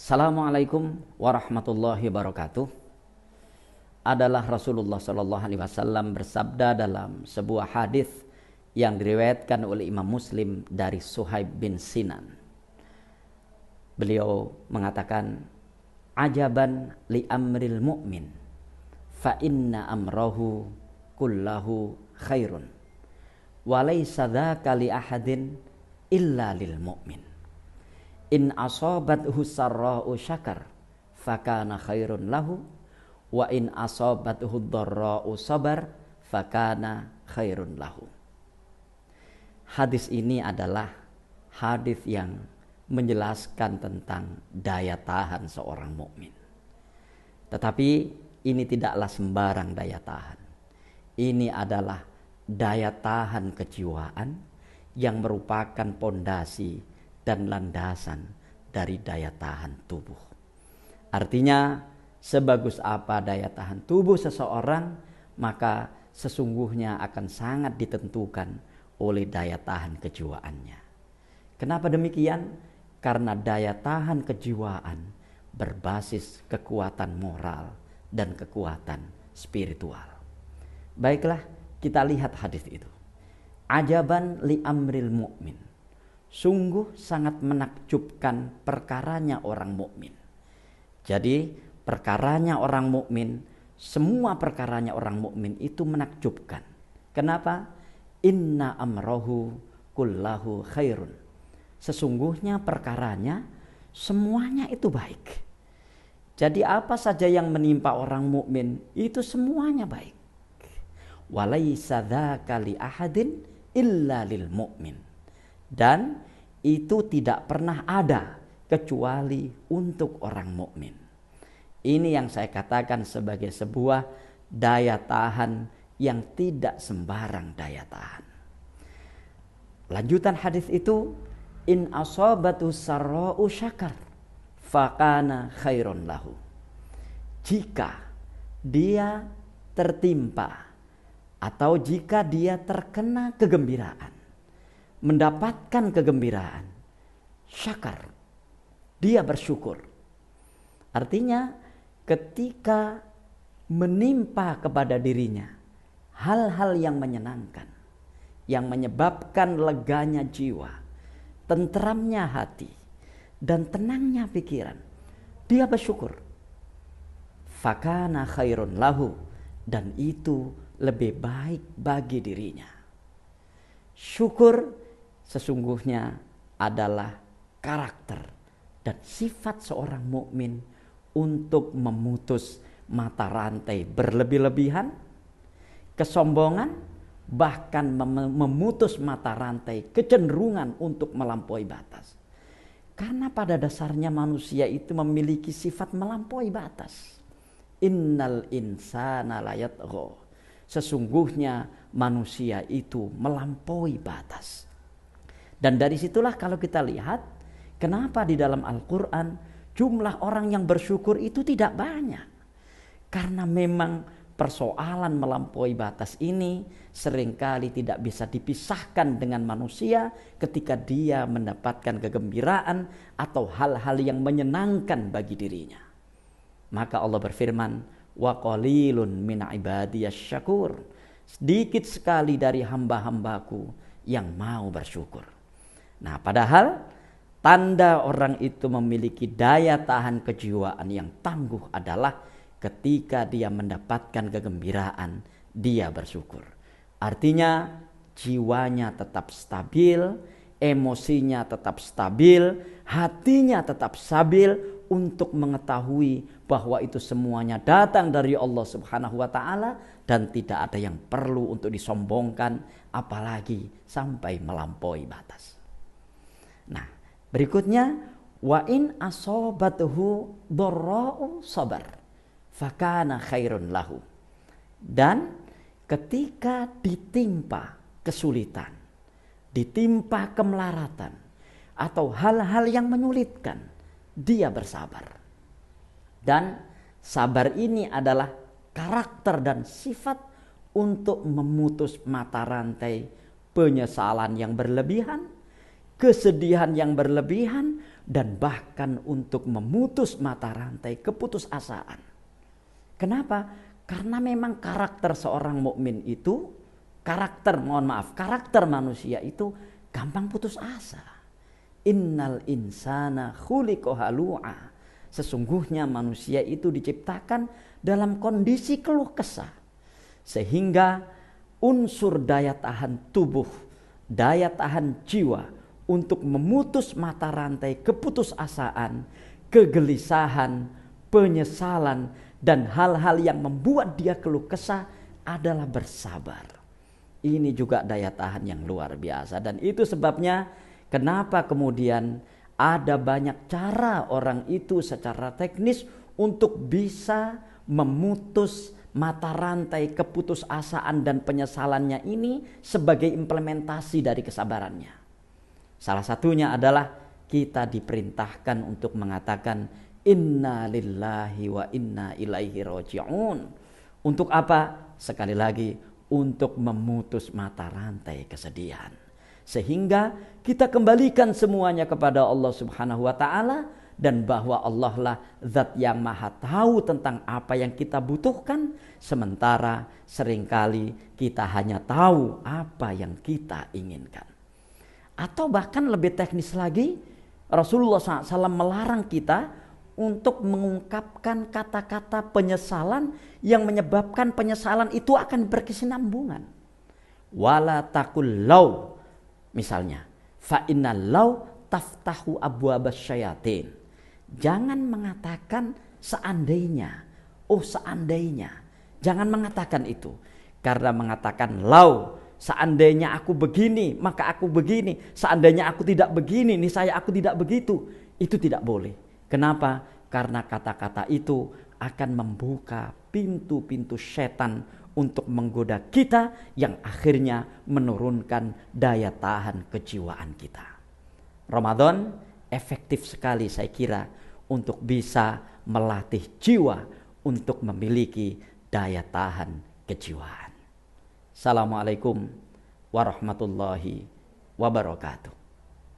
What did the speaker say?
Assalamualaikum warahmatullahi wabarakatuh. Adalah Rasulullah Shallallahu Alaihi Wasallam bersabda dalam sebuah hadis yang diriwayatkan oleh Imam Muslim dari Suhaib bin Sinan. Beliau mengatakan, "Ajaban li amril mu'min, fa inna amrahu kullahu khairun, wa laysa dzaka li ahadin illa lil mu'min. In asabathu sarra'u syakar, fakana khairun lahu, wa in asabathu dharra'u sabar, fakana khairun lahu." Hadis ini adalah hadis yang menjelaskan tentang daya tahan seorang mukmin. Tetapi ini tidaklah sembarang daya tahan. Ini adalah daya tahan kejiwaan yang merupakan pondasi dan landasan dari daya tahan tubuh. Artinya, sebagus apa daya tahan tubuh seseorang, maka sesungguhnya akan sangat ditentukan oleh daya tahan kejiwaannya. Kenapa demikian? Karena daya tahan kejiwaan berbasis kekuatan moral dan kekuatan spiritual. Baiklah, kita lihat hadis itu. Ajaban li amril mu'min. Sungguh sangat menakjubkan perkaranya orang mukmin. Jadi perkaranya orang mukmin, semua perkaranya orang mukmin itu menakjubkan. Kenapa? Inna amrohu kullahu khairun. Sesungguhnya perkaranya semuanya itu baik. Jadi apa saja yang menimpa orang mukmin itu semuanya baik. Walaysa dzaka li ahadin illa lil mu'min. Dan itu tidak pernah ada kecuali untuk orang mukmin. Ini yang saya katakan sebagai sebuah daya tahan yang tidak sembarang daya tahan. Lanjutan hadis itu, in asabatu sarra'u syakar, fakana khairun lahu. Jika dia tertimpa atau jika dia terkena kegembiraan, mendapatkan kegembiraan, syakar, dia bersyukur. Artinya ketika menimpa kepada dirinya hal-hal yang menyenangkan, yang menyebabkan leganya jiwa, tentramnya hati, dan tenangnya pikiran, dia bersyukur. Fakana khairun lahu, dan itu lebih baik bagi dirinya. Syukur sesungguhnya adalah karakter dan sifat seorang mukmin untuk memutus mata rantai berlebih-lebihan, kesombongan, bahkan memutus mata rantai kecenderungan untuk melampaui batas. Karena pada dasarnya manusia itu memiliki sifat melampaui batas. Innal insana layatgha. Sesungguhnya manusia itu melampaui batas. Dan dari situlah kalau kita lihat, kenapa di dalam Al-Quran jumlah orang yang bersyukur itu tidak banyak. Karena memang persoalan melampaui batas ini seringkali tidak bisa dipisahkan dengan manusia ketika dia mendapatkan kegembiraan atau hal-hal yang menyenangkan bagi dirinya. Maka Allah berfirman, wa qalilun min ibadiyas syakur. Sedikit sekali dari hamba-hambaku yang mau bersyukur. Nah, padahal tanda orang itu memiliki daya tahan kejiwaan yang tangguh adalah ketika dia mendapatkan kegembiraan, dia bersyukur. Artinya jiwanya tetap stabil, emosinya tetap stabil, hatinya tetap stabil untuk mengetahui bahwa itu semuanya datang dari Allah Subhanahu wa taala dan tidak ada yang perlu untuk disombongkan apalagi sampai melampaui batas. Nah, berikutnya, wa in asabathu dharra'u sabar, fakana khairun lahu. Dan ketika ditimpa kesulitan, ditimpa kemelaratan atau hal-hal yang menyulitkan, dia bersabar. Dan sabar ini adalah karakter dan sifat untuk memutus mata rantai penyesalan yang berlebihan, kesedihan yang berlebihan, dan bahkan untuk memutus mata rantai keputusasaan. Kenapa? Karena memang karakter seorang mukmin itu, karakter manusia itu gampang putus asa. Innal insana khuliqa halu'a. Sesungguhnya manusia itu diciptakan dalam kondisi keluh kesah. Sehingga unsur daya tahan tubuh, daya tahan jiwa untuk memutus mata rantai keputusasaan, kegelisahan, penyesalan, dan hal-hal yang membuat dia keluh kesah adalah bersabar. Ini juga daya tahan yang luar biasa, dan itu sebabnya kenapa kemudian ada banyak cara orang itu secara teknis untuk bisa memutus mata rantai keputusasaan dan penyesalannya ini sebagai implementasi dari kesabarannya. Salah satunya adalah kita diperintahkan untuk mengatakan inna lillahi wa inna ilaihi raji'un. Untuk apa? Sekali lagi, untuk memutus mata rantai kesedihan. Sehingga kita kembalikan semuanya kepada Allah Subhanahu wa ta'ala, dan bahwa Allah lah zat yang maha tahu tentang apa yang kita butuhkan, sementara seringkali kita hanya tahu apa yang kita inginkan. Atau bahkan lebih teknis lagi, Rasulullah SAW melarang kita untuk mengungkapkan kata-kata penyesalan yang menyebabkan penyesalan itu akan berkesinambungan. Wala taqul law, misalnya, fa inna law taftahu abwabasy syayatin. Jangan mengatakan seandainya, oh seandainya. Jangan mengatakan itu. Karena mengatakan law, seandainya aku begini, maka aku begini. Seandainya aku tidak begini, niscaya aku tidak begitu. Itu tidak boleh. Kenapa? Karena kata-kata itu akan membuka pintu-pintu setan untuk menggoda kita, yang akhirnya menurunkan daya tahan kejiwaan kita. Ramadan efektif sekali saya kira untuk bisa melatih jiwa untuk memiliki daya tahan kejiwaan. Assalamualaikum warahmatullahi wabarakatuh.